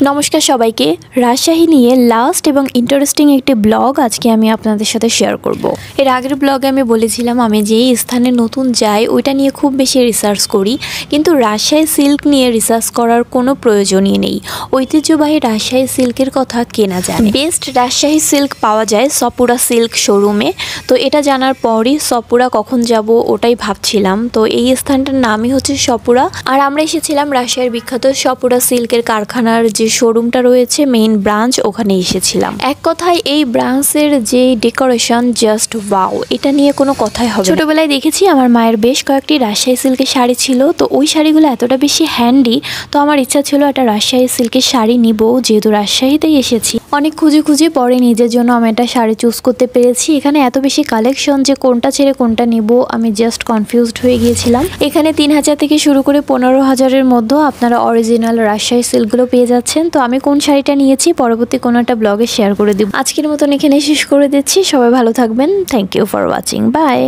নমস্কার সবাইকে। রাজশাহী নিয়ে লাস্ট এবং ইন্টারেস্টিং একটি ব্লগ আজকে আমি আপনাদের সাথে শেয়ার করব। এর আগের ব্লগে আমি বলেছিলাম আমি যেই স্থানে নতুন যাই ওইটা নিয়ে খুব বেশি রিসার্চ করি, কিন্তু রাজশাহী সিল্ক নিয়ে রিসার্চ করার কোনো প্রয়োজনই নেই। ঐতিহ্যবাহী রাজশাহী সিল্কের কথা কে না জানে। বেস্ট রাজশাহী সিল্ক পাওয়া যায় সপুরা সিল্ক শোরুমে। তো এটা জানার পরই সপুরা কখন যাব ওটাই ভাবছিলাম। তো এই স্থানটার নামই হচ্ছে সপুরা, আর আমরা এসেছিলাম রাজশাহীর বিখ্যাত সপুরা সিল্কের কারখানার যে শোরুমটা রয়েছে মেইন ব্রাঞ্চ, ওখানে এসেছিলাম। এক কথায় এই ব্রাঞ্চের যে ডেকোরেশন জাস্ট ওয়াও, এটা নিয়ে কোনো কথাই হবে। ছোটবেলায় দেখেছি আমার মায়ের বেশ কয়েকটি রাজশাহী সিল্কের শাড়ি ছিল, তো ওই শাড়িগুলো এতটা বেশি হ্যান্ডি, তো আমার ইচ্ছা ছিল একটা রাজশাহী সিল্কের শাড়ি নিব, যেহেতু রাজশাহীতেই এসেছি। অনেক খুঁজে খুঁজে পরে নিজের জন্য আমি একটা শাড়ি চুজ করতে পেরেছি। এখানে এত বেশি কালেকশন যে কোনটা ছেড়ে কোনটা নিব আমি জাস্ট কনফিউজড হয়ে গিয়েছিলাম। এখানে ৩,০০০ থেকে শুরু করে ১৫,০০০-এর মধ্যে আপনারা অরিজিনাল রাজশাহী সিল্কগুলো পেয়ে যাচ্ছেন। তো আমি কোন শাড়িটা নিয়েছি পরবর্তী কোনো একটা ব্লগে শেয়ার করে দিব। আজকের মতন এখানে শেষ করে দিচ্ছি। সবাই ভালো থাকবেন। Thank you for watching. By.